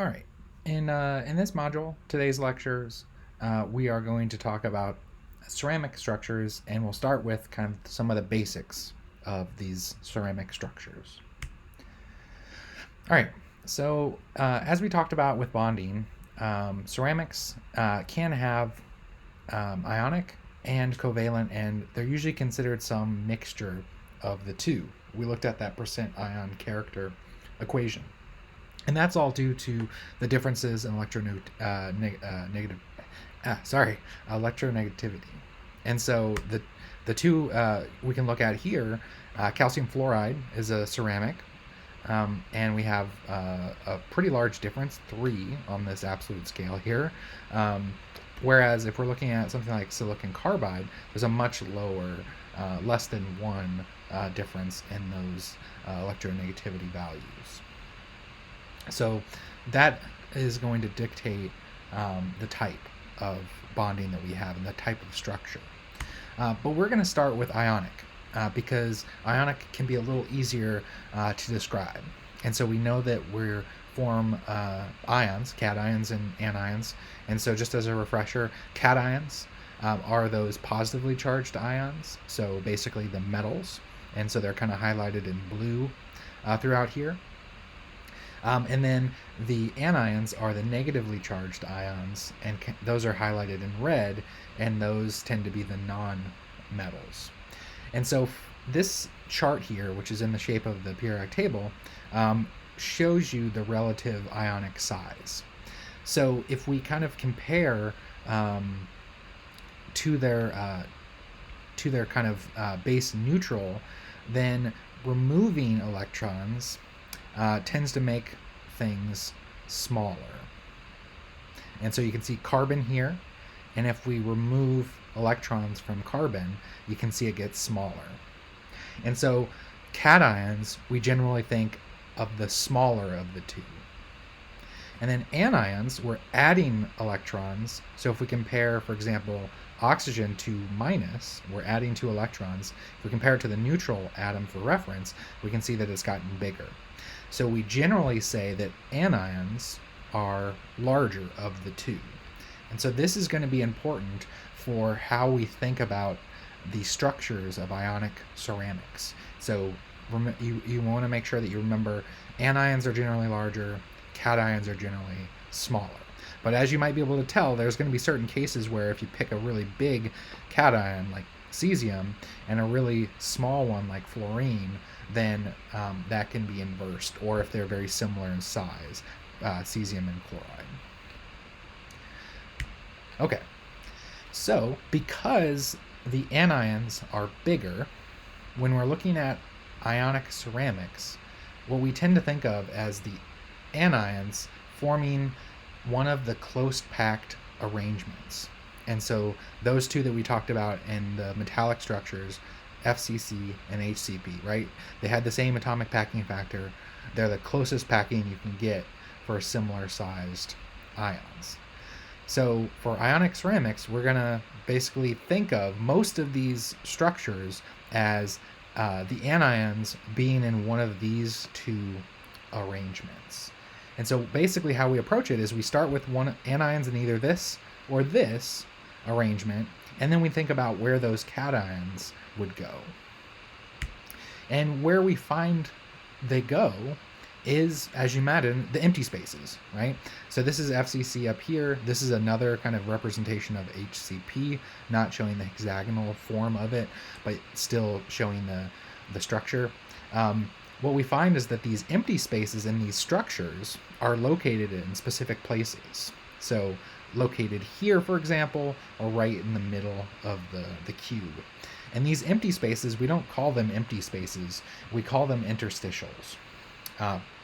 All right. In this module, today's lectures, we are going to talk about ceramic structures, and we'll start with kind of some of the basics of these ceramic structures. All right. So as we talked about with bonding, ceramics can have ionic and covalent, and they're usually considered some mixture of the two. We looked at that percent ion character equation. And that's all due to the differences in electronegativity. And so the two we can look at here, calcium fluoride is a ceramic, and we have a pretty large difference, 3 on this absolute scale here. Whereas if we're looking at something like silicon carbide, there's a much lower, less than 1 difference in those electronegativity values. So that is going to dictate the type of bonding that we have and the type of structure. But we're going to start with ionic because ionic can be a little easier to describe. And so we know that we form ions, cations and anions. And so just as a refresher, cations are those positively charged ions, so basically the metals. And so they're kind of highlighted in blue throughout here. And then the anions are the negatively charged ions, and those are highlighted in red, and those tend to be the non-metals. And so this chart here, which is in the shape of the periodic table, shows you the relative ionic size. So if we kind of compare to their kind of base neutral, then removing electrons tends to make things smaller. And so you can see carbon here, and if we remove electrons from carbon, you can see it gets smaller. And so cations, we generally think of the smaller of the two. And then anions, we're adding electrons. So if we compare, for example, oxygen to minus, we're adding 2 electrons. If we compare it to the neutral atom for reference, we can see that it's gotten bigger. So we generally say that anions are larger of the two. And so this is going to be important for how we think about the structures of ionic ceramics. So you want to make sure that you remember anions are generally larger, cations are generally smaller. But as you might be able to tell, there's going to be certain cases where if you pick a really big cation like cesium and a really small one like fluorine, then that can be inversed, or if they're very similar in size, cesium and chloride. Okay, so because the anions are bigger, when we're looking at ionic ceramics, what we tend to think of as the anions forming one of the close packed arrangements. And so those two that we talked about in the metallic structures, FCC and HCP, right? They had the same atomic packing factor. They're the closest packing you can get for similar sized ions. So for ionic ceramics, we're going to basically think of most of these structures as the anions being in one of these 2 arrangements. And so basically how we approach it is we start with anions in either this or this arrangement, and then we think about where those cations would go. And where we find they go is, as you imagine, the empty spaces, right? So this is FCC up here. This is another kind of representation of HCP, not showing the hexagonal form of it, but still showing the structure. What we find is that these empty spaces in these structures are located in specific places. So located here, for example, or right in the middle of the cube. And these empty spaces, we don't call them empty spaces, we call them interstitials.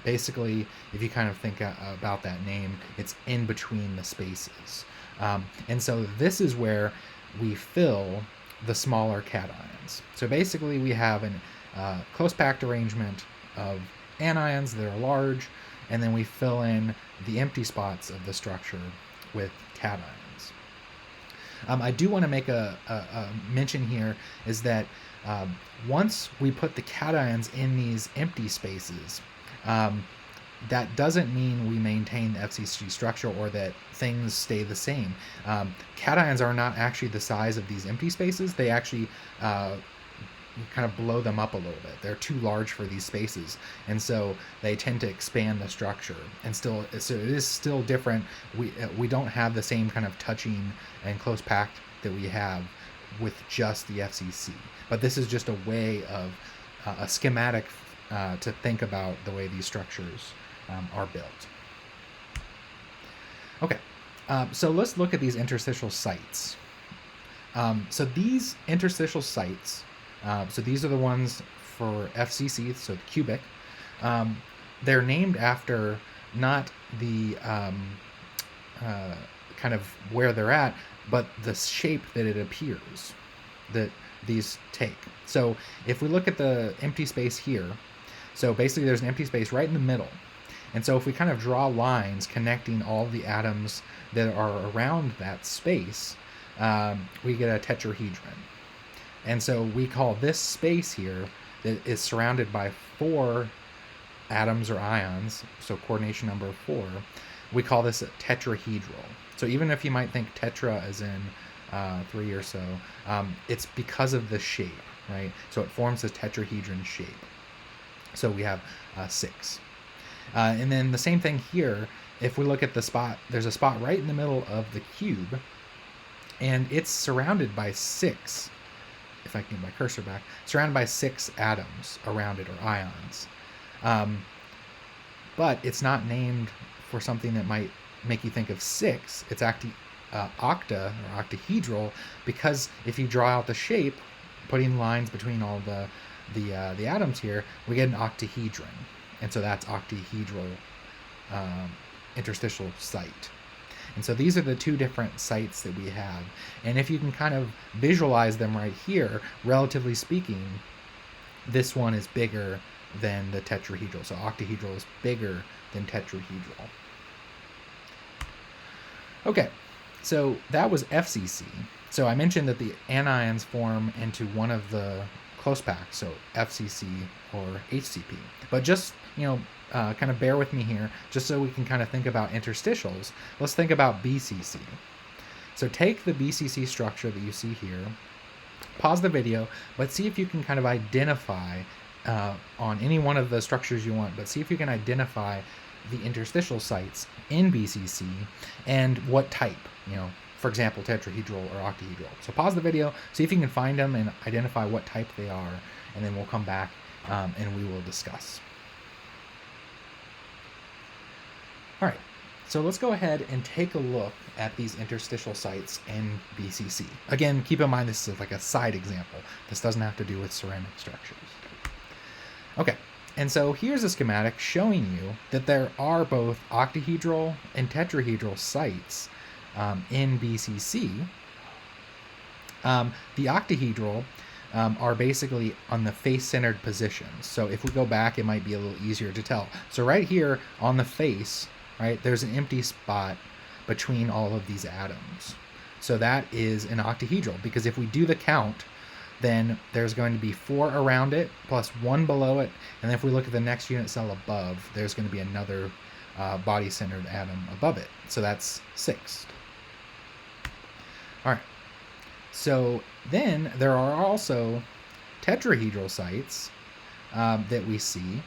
Basically, if you kind of think about that name, it's in between the spaces. And so this is where we fill the smaller cations. So basically we have a close packed arrangement of anions that are large, and then we fill in the empty spots of the structure with cations. I do want to make a mention here is that once we put the cations in these empty spaces, that doesn't mean we maintain the FCC structure or that things stay the same. Cations are not actually the size of these empty spaces. They actually kind of blow them up a little bit. They're too large for these spaces, and so they tend to expand the structure. And so it is still different. We don't have the same kind of touching and close packed that we have with just the FCC. But this is just a way of a schematic to think about the way these structures are built. Okay, so let's look at these interstitial sites. So these interstitial sites, so these are the ones for FCC, so the cubic. They're named after not the kind of where they're at, but the shape that it appears that these take. So if we look at the empty space here, so basically there's an empty space right in the middle. And so if we kind of draw lines connecting all the atoms that are around that space, we get a tetrahedron. And so we call this space here that is surrounded by 4 atoms or ions, so coordination number 4, we call this a tetrahedral. So even if you might think tetra as in 3 or so, it's because of the shape, right? So it forms a tetrahedron shape. So we have 6. And then the same thing here, if we look at the spot, there's a spot right in the middle of the cube, and it's surrounded by 6, if I can get my cursor back, surrounded by 6 atoms around it, or ions. But it's not named for something that might make you think of 6. It's actually octa, or octahedral, because if you draw out the shape, putting lines between all the atoms here, we get an octahedron. And so that's octahedral interstitial site. And so these are the 2 different sites that we have. And if you can kind of visualize them right here, relatively speaking, this one is bigger than the tetrahedral. So octahedral is bigger than tetrahedral. Okay, so that was FCC. So I mentioned that the anions form into one of the close packs, so FCC or HCP. But just, kind of bear with me here, just so we can kind of think about interstitials. Let's think about BCC. So take the BCC structure that you see here, pause the video, but see if you can kind of identify on any one of the structures you want, but see if you can identify the interstitial sites in BCC and what type, for example, tetrahedral or octahedral. So pause the video, see if you can find them and identify what type they are, and then we'll come back and we will discuss. All right, so let's go ahead and take a look at these interstitial sites in BCC. Again, keep in mind this is like a side example. This doesn't have to do with ceramic structures. Okay, and so here's a schematic showing you that there are both octahedral and tetrahedral sites in BCC. The octahedral are basically on the face-centered positions. So if we go back, it might be a little easier to tell. So right here on the face, right, there's an empty spot between all of these atoms. So that is an octahedral, because if we do the count, then there's going to be 4 around it plus 1 below it, and then if we look at the next unit cell above, there's going to be another body-centered atom above it. So that's 6. All right. So then there are also tetrahedral sites that we see,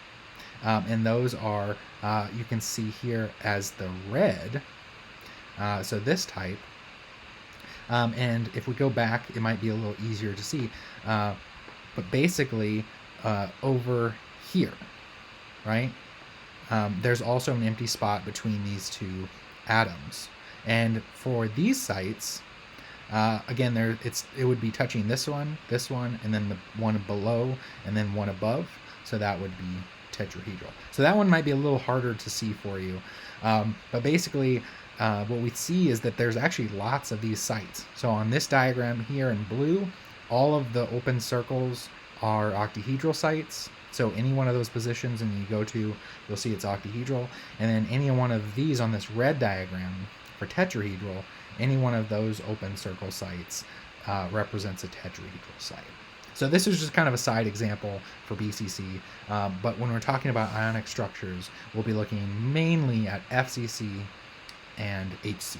and those are, you can see here as the red, so this type. And if we go back, it might be a little easier to see, but basically over here, right, there's also an empty spot between these 2 atoms. And for these sites, again, it would be touching this one, and then the one below, and then one above. So that would be tetrahedral. So that one might be a little harder to see for you. But basically, what we see is that there's actually lots of these sites. So on this diagram here in blue, all of the open circles are octahedral sites. So any one of those positions and you go to, you'll see it's octahedral. And then any one of these on this red diagram for tetrahedral, any one of those open circle sites represents a tetrahedral site. So this is just kind of a side example for BCC, but when we're talking about ionic structures, we'll be looking mainly at FCC and HCP.